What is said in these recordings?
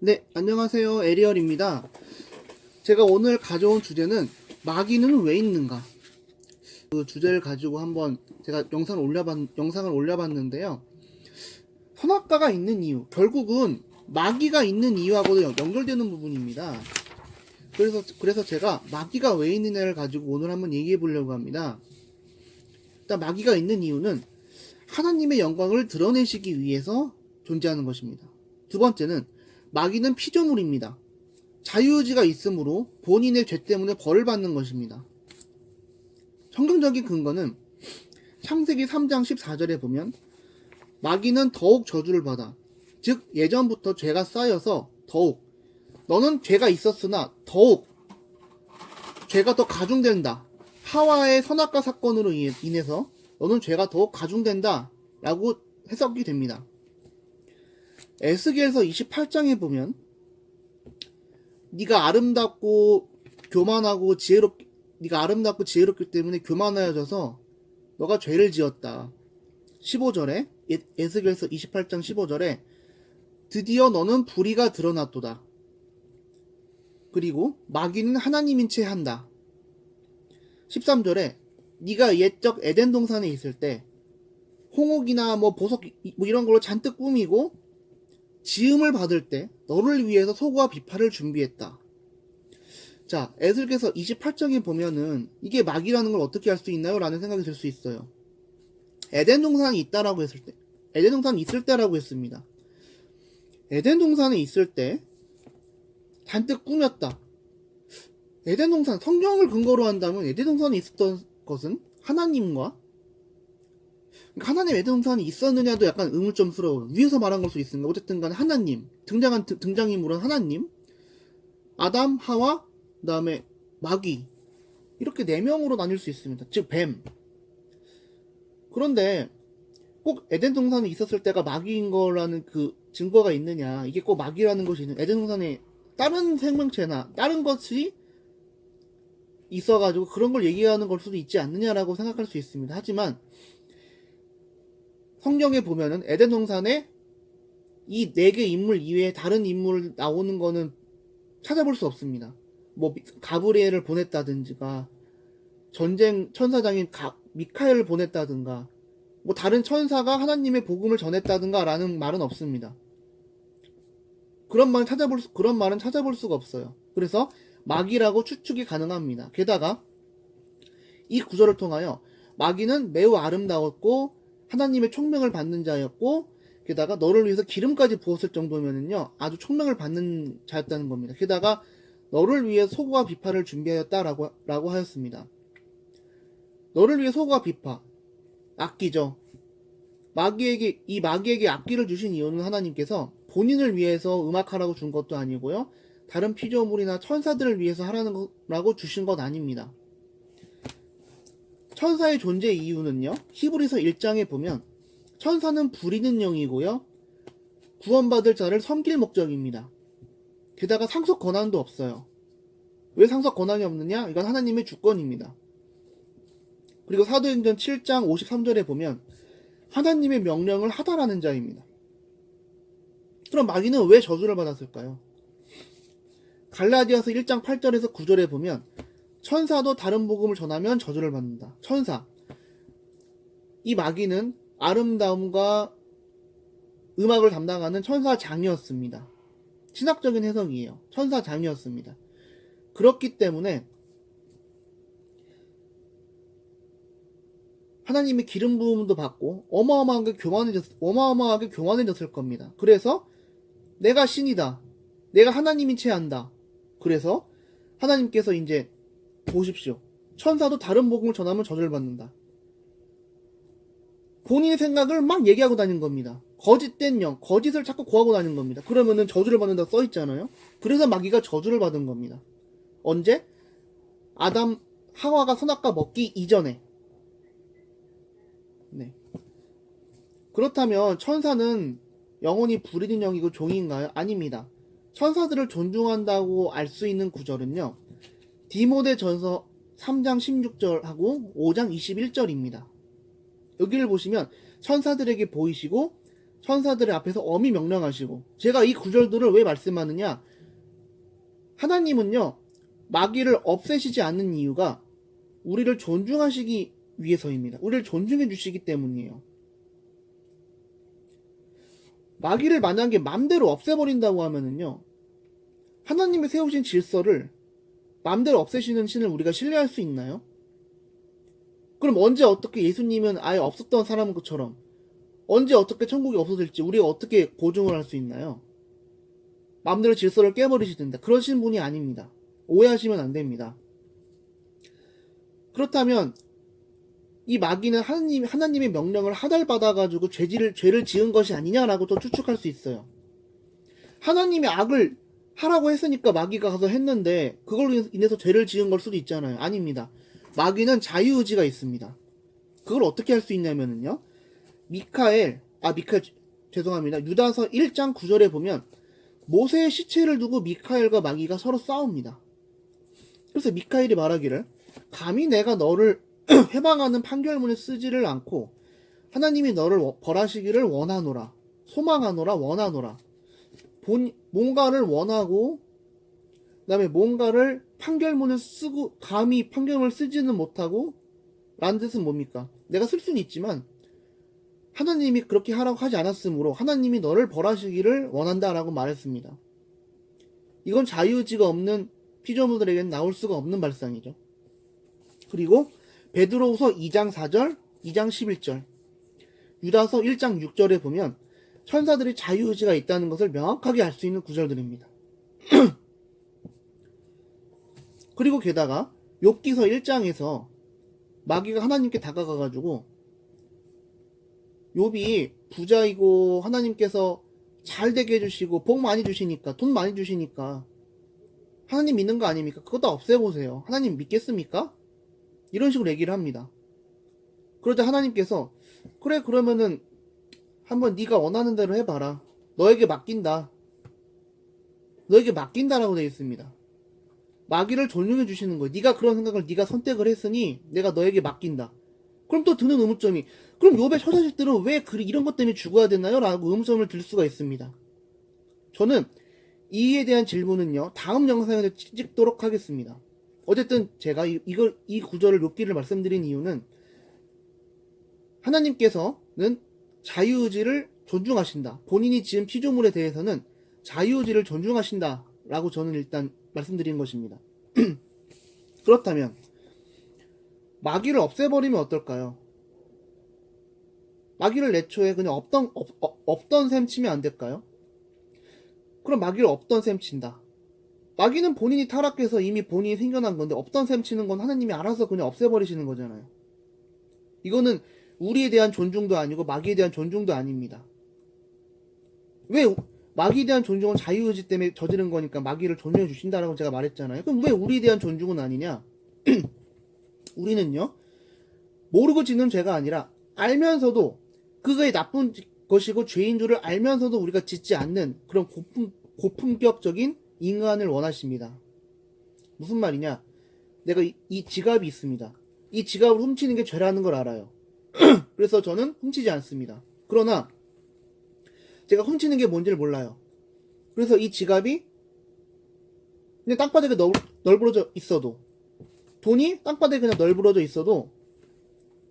네, 안녕하세요. 에리얼입니다. 제가 오늘 가져온 주제는 마귀는 왜 있는가? 그 주제를 가지고 한번 제가 영상을 올려봤는데요. 선악과가 있는 이유, 결국은 마귀가 있는 이유하고도 연결되는 부분입니다. 그래서 제가 마귀가 왜 있느냐를 가지고 오늘 한번 얘기해 보려고 합니다. 일단 마귀가 있는 이유는 하나님의 영광을 드러내시기 위해서 존재하는 것입니다. 두 번째는 마귀는 피조물입니다. 자유의지가 있으므로 본인의 죄 때문에 벌을 받는 것입니다. 성경적인 근거는 창세기 3장 14절에 보면 마귀는 더욱 저주를 받아, 즉 예전부터 죄가 쌓여서 더욱, 너는 죄가 있었으나 더욱 죄가 더 가중된다. 하와의 선악과 사건으로 인해서 너는 죄가 더욱 가중된다 라고 해석이 됩니다. 에스겔서 28장에 보면 네가 아름답고 지혜롭기 때문에 교만하여져서 너가 죄를 지었다. 15절에 에스겔서 28장 15절에 드디어 너는 불의가 드러났도다. 그리고 마귀는 하나님인 채 한다. 13절에 네가 옛적 에덴 동산에 있을 때 홍옥이나 보석 이런 걸로 잔뜩 꾸미고 지음을 받을 때 너를 위해서 소고와 비파를 준비했다. 자, 에스겔서 28장에 보면은 이게 마귀라는 걸 어떻게 알 수 있나요? 라는 생각이 들 수 있어요. 에덴 동산이 있다라고 했을 때, 에덴 동산이 있을 때라고 했습니다. 에덴 동산에 있을 때 잔뜩 꾸몄다. 에덴 동산, 성경을 근거로 한다면 에덴 동산에 있었던 것은 하나님과, 그러니까 하나님 에덴 동산이 있었느냐도 약간 의문점스러워요. 위에서 말한 걸 수 있습니다. 어쨌든 간에 하나님, 등장인물은 하나님, 아담, 하와, 그 다음에 마귀, 이렇게 4명으로 나뉠 수 있습니다. 즉 뱀. 그런데 꼭 에덴 동산에 있었을 때가 마귀인 거라는 그 증거가 있느냐, 이게 꼭 마귀라는 것이 있는, 에덴 동산에 다른 생명체나 다른 것이 있어가지고 그런 걸 얘기하는 걸 수도 있지 않느냐라고 생각할 수 있습니다. 하지만 성경에 보면은 에덴 동산에 이 4개 인물 이외에 다른 인물 나오는 거는 찾아볼 수 없습니다. 가브리엘을 보냈다든지가, 전쟁 천사장인 미카엘을 보냈다든가, 다른 천사가 하나님의 복음을 전했다든가 라는 말은 없습니다. 그런 말은 찾아볼 수가 없어요. 그래서 마귀라고 추측이 가능합니다. 게다가 이 구절을 통하여 마귀는 매우 아름다웠고 하나님의 총명을 받는 자였고, 게다가 너를 위해서 기름까지 부었을 정도면은요 아주 총명을 받는 자였다는 겁니다. 게다가 너를 위해 소고와 비파를 준비하였다라고 하였습니다. 너를 위해 소고와 비파, 악기죠. 마귀에게 악기를 주신 이유는 하나님께서 본인을 위해서 음악하라고 준 것도 아니고요, 다른 피조물이나 천사들을 위해서 하라는 거라고 주신 것 아닙니다. 천사의 존재 이유는요, 히브리서 1장에 보면 천사는 부리는 영이고요, 구원받을 자를 섬길 목적입니다. 게다가 상속 권한도 없어요. 왜 상속 권한이 없느냐? 이건 하나님의 주권입니다. 그리고 사도행전 7장 53절에 보면 하나님의 명령을 하다라는 자입니다. 그럼 마귀는 왜 저주를 받았을까요? 갈라디아서 1장 8절에서 9절에 보면 천사도 다른 복음을 전하면 저주를 받는다. 천사. 이 마귀는 아름다움과 음악을 담당하는 천사장이었습니다. 신학적인 해석이에요. 천사장이었습니다. 그렇기 때문에 하나님의 기름 부음도 받고 어마어마하게 교만해졌을 겁니다. 그래서 내가 신이다, 내가 하나님인 채 한다. 그래서 하나님께서 이제 보십시오, 천사도 다른 복음을 전하면 저주를 받는다. 본인의 생각을 막 얘기하고 다닌 겁니다. 거짓된 영, 거짓을 자꾸 구하고 다닌 겁니다. 그러면은 저주를 받는다 써있잖아요. 그래서 마귀가 저주를 받은 겁니다. 언제? 아담, 하와가 선악과 먹기 이전에. 네. 그렇다면 천사는 영원히 부리는 영이고 종인가요? 아닙니다. 천사들을 존중한다고 알 수 있는 구절은요, 디모데전서 3장 16절하고 5장 21절입니다. 여기를 보시면 천사들에게 보이시고 천사들의 앞에서 엄히 명령하시고, 제가 이 구절들을 왜 말씀하느냐, 하나님은요 마귀를 없애시지 않는 이유가 우리를 존중하시기 위해서입니다. 우리를 존중해 주시기 때문이에요. 마귀를 만약에 맘대로 없애버린다고 하면은요, 하나님이 세우신 질서를 맘대로 없애시는 신을 우리가 신뢰할 수 있나요? 그럼 언제 어떻게 예수님은 아예 없었던 사람인 것처럼 언제 어떻게 천국이 없어질지 우리가 어떻게 보증을 할 수 있나요? 맘대로 질서를 깨버리시던데 그러신 분이 아닙니다. 오해하시면 안 됩니다. 그렇다면 이 마귀는 하나님의 명령을 하달받아가지고 죄를 지은 것이 아니냐라고 또 추측할 수 있어요. 하나님이 악을 하라고 했으니까 마귀가 가서 했는데 그걸로 인해서 죄를 지은 걸 수도 있잖아요. 아닙니다. 마귀는 자유의지가 있습니다. 그걸 어떻게 할 수 있냐면요, 죄송합니다. 유다서 1장 9절에 보면 모세의 시체를 두고 미카엘과 마귀가 서로 싸웁니다. 그래서 미카엘이 말하기를, 감히 내가 너를 회방하는 판결문을 쓰지를 않고 하나님이 너를 벌하시기를 원하노라, 소망하노라, 원하노라. 뭔가를 원하고 그다음에 뭔가를 판결문을 쓰고 감히 판결문을 쓰지는 못하고 라는 뜻은 뭡니까? 내가 쓸 수는 있지만 하나님이 그렇게 하라고 하지 않았으므로 하나님이 너를 벌하시기를 원한다라고 말했습니다. 이건 자유의지가 없는 피조물들에게는 나올 수가 없는 발상이죠. 그리고 베드로후서 2장 4절, 2장 11절, 유다서 1장 6절에 보면 천사들이 자유의지가 있다는 것을 명확하게 알 수 있는 구절들입니다. 그리고 게다가 욥기서 1장에서 마귀가 하나님께 다가가가지고 욥이 부자이고 하나님께서 잘 되게 해주시고 복 많이 주시니까, 돈 많이 주시니까 하나님 믿는 거 아닙니까? 그거 다 없애보세요. 하나님 믿겠습니까? 이런 식으로 얘기를 합니다. 그러자 하나님께서, 그래 그러면은 한번 네가 원하는 대로 해봐라. 너에게 맡긴다. 너에게 맡긴다라고 되어 있습니다. 마귀를 존중해 주시는 거예요. 네가 그런 생각을 네가 선택을 했으니 내가 너에게 맡긴다. 그럼 또 드는 의문점이, 그럼 욥의 처자식들은 왜 이런 것 때문에 죽어야 되나요? 라고 의문점을 들 수가 있습니다. 저는 이에 대한 질문은요, 다음 영상에서 찍도록 하겠습니다. 어쨌든 제가 이 구절을 욥기를 말씀드린 이유는 하나님께서는 자유의지를 존중하신다. 본인이 지은 피조물에 대해서는 자유의지를 존중하신다 라고 저는 일단 말씀드린 것입니다. 그렇다면 마귀를 없애버리면 어떨까요? 마귀를 애초에 그냥 없던 셈 치면 안 될까요? 그럼 마귀를 없던 셈 친다. 마귀는 본인이 타락해서 이미 본인이 생겨난 건데 없던 셈 치는 건 하나님이 알아서 그냥 없애버리시는 거잖아요. 이거는 우리에 대한 존중도 아니고 마귀에 대한 존중도 아닙니다. 왜 마귀에 대한 존중은 자유의지 때문에 저지른 거니까 마귀를 존중해 주신다라고 제가 말했잖아요. 그럼 왜 우리에 대한 존중은 아니냐? 우리는요, 모르고 짓는 죄가 아니라 알면서도 그거의 나쁜 것이고 죄인 줄을 알면서도 우리가 짓지 않는 그런 고품격적인 인간을 원하십니다. 무슨 말이냐? 내가 이 지갑이 있습니다. 이 지갑을 훔치는 게 죄라는 걸 알아요. 그래서 저는 훔치지 않습니다. 그러나 제가 훔치는 게 뭔지를 몰라요. 그래서 이 지갑이 그냥 땅바닥에 널브러져 있어도, 돈이 땅바닥에 그냥 널브러져 있어도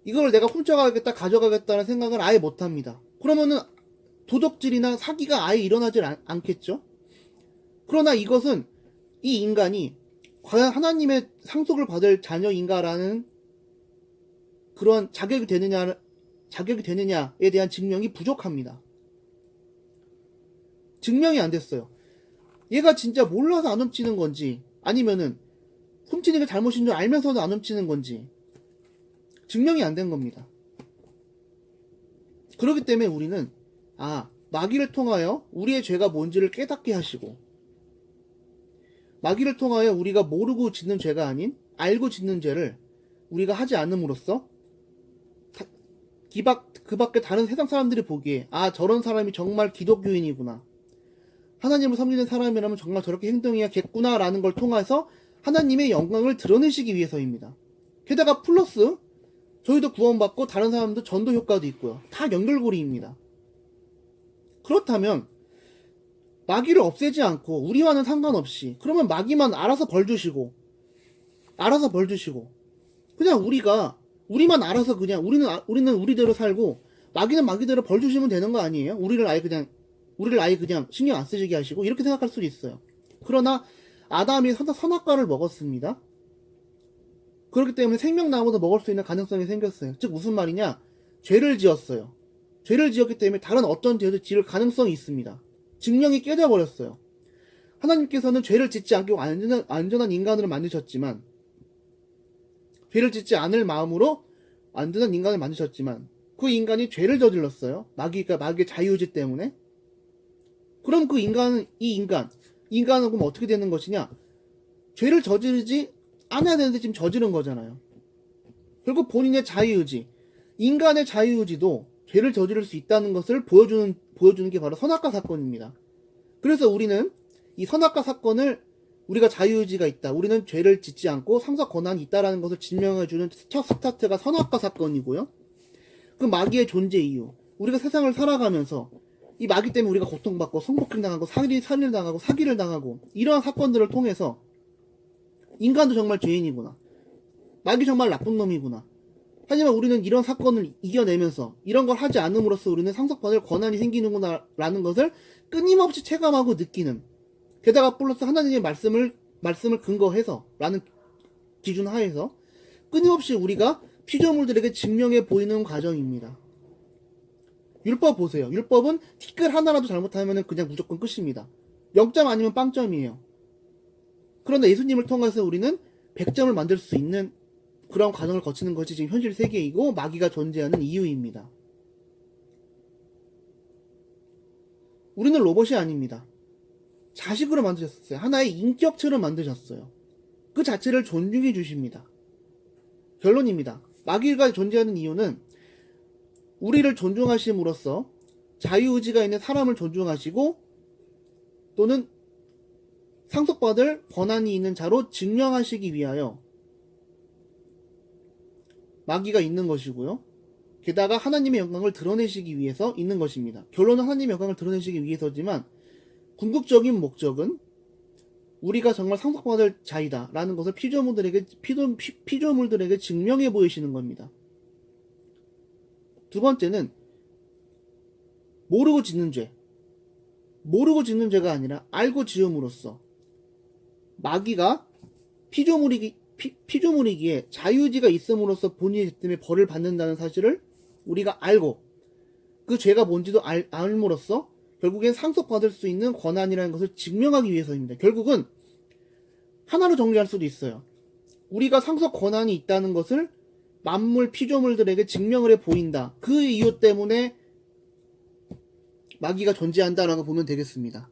이걸 내가 훔쳐가겠다, 가져가겠다는 생각을 아예 못합니다. 그러면은 도적질이나 사기가 아예 일어나질 않겠죠? 그러나 이것은 이 인간이 과연 하나님의 상속을 받을 자녀인가라는 그런 자격이 되느냐에 대한 증명이 부족합니다. 증명이 안 됐어요. 얘가 진짜 몰라서 안 훔치는 건지 아니면은 훔치는 게 잘못인 줄 알면서도 안 훔치는 건지 증명이 안 된 겁니다. 그렇기 때문에 우리는 마귀를 통하여 우리의 죄가 뭔지를 깨닫게 하시고, 마귀를 통하여 우리가 모르고 짓는 죄가 아닌 알고 짓는 죄를 우리가 하지 않음으로써 그 밖에 다른 세상 사람들이 보기에 저런 사람이 정말 기독교인이구나, 하나님을 섬기는 사람이라면 정말 저렇게 행동해야겠구나 라는 걸 통해서 하나님의 영광을 드러내시기 위해서입니다. 게다가 플러스 저희도 구원받고 다른 사람도 전도 효과도 있고요. 다 연결고리입니다. 그렇다면 마귀를 없애지 않고 우리와는 상관없이 그러면 마귀만 알아서 벌 주시고 그냥 우리만 알아서 그냥 우리는 우리대로 살고 마귀는 마귀대로 벌 주시면 되는 거 아니에요? 우리를 아예 그냥 신경 안 쓰시게 하시고 이렇게 생각할 수도 있어요. 그러나 아담이 선악과를 먹었습니다. 그렇기 때문에 생명나무도 먹을 수 있는 가능성이 생겼어요. 즉 무슨 말이냐? 죄를 지었어요. 죄를 지었기 때문에 다른 어떤 죄도 지을 가능성이 있습니다. 증명이 깨져버렸어요. 하나님께서는 죄를 짓지 않고 안전한 인간으로 만드셨지만, 죄를 짓지 않을 마음으로 안전한 인간을 만드셨지만, 그 인간이 죄를 저질렀어요. 마귀의 자유의지 때문에. 그럼 인간은 그럼 어떻게 되는 것이냐? 죄를 저지르지 않아야 되는데 지금 저지른 거잖아요. 결국 본인의 자유의지, 인간의 자유의지도 죄를 저지를 수 있다는 것을 보여주는 게 바로 선악과 사건입니다. 그래서 우리는 이 선악과 사건을 우리가 자유의지가 있다, 우리는 죄를 짓지 않고 상속 권한이 있다라는 것을 증명해주는 첫 스타트가 선악과 사건이고요. 그 마귀의 존재 이유, 우리가 세상을 살아가면서 이 마귀 때문에 우리가 고통받고 성폭행 당하고 살인을 당하고 사기를 당하고 이러한 사건들을 통해서 인간도 정말 죄인이구나, 마귀 정말 나쁜 놈이구나, 하지만 우리는 이런 사건을 이겨내면서 이런 걸 하지 않음으로써 우리는 상속받을 권한이 생기는구나 라는 것을 끊임없이 체감하고 느끼는, 게다가 플러스 하나님의 말씀을 근거해서 라는 기준 하에서 끊임없이 우리가 피조물들에게 증명해 보이는 과정입니다. 율법 보세요. 율법은 티끌 하나라도 잘못하면 그냥 무조건 끝입니다. 0점 아니면 빵점이에요. 그런데 예수님을 통해서 우리는 100점을 만들 수 있는 그런 과정을 거치는 것이 지금 현실 세계이고 마귀가 존재하는 이유입니다. 우리는 로봇이 아닙니다. 자식으로 만드셨어요. 하나의 인격체로 만드셨어요. 그 자체를 존중해 주십니다. 결론입니다. 마귀가 존재하는 이유는 우리를 존중하심으로써 자유의지가 있는 사람을 존중하시고 또는 상속받을 권한이 있는 자로 증명하시기 위하여 마귀가 있는 것이고요. 게다가 하나님의 영광을 드러내시기 위해서 있는 것입니다. 결론은 하나님의 영광을 드러내시기 위해서지만 궁극적인 목적은 우리가 정말 상속받을 자이다 라는 것을 피조물들에게 증명해 보이시는 겁니다. 두 번째는 모르고 짓는 죄가 아니라 알고 지음으로써 마귀가 피조물이기에 자유의지가 있음으로써 본인의 죄 때문에 벌을 받는다는 사실을 우리가 알고 그 죄가 뭔지도 알므로써 결국엔 상속받을 수 있는 권한이라는 것을 증명하기 위해서입니다. 결국은 하나로 정리할 수도 있어요. 우리가 상속 권한이 있다는 것을 만물 피조물들에게 증명을 해 보인다. 그 이유 때문에 마귀가 존재한다라고 보면 되겠습니다.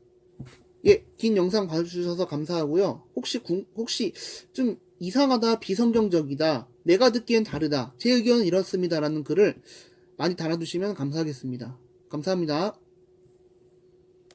예, 긴 영상 봐주셔서 감사하고요. 혹시 좀 이상하다, 비성경적이다, 내가 듣기엔 다르다, 제 의견은 이렇습니다라는 글을 많이 달아주시면 감사하겠습니다. 감사합니다.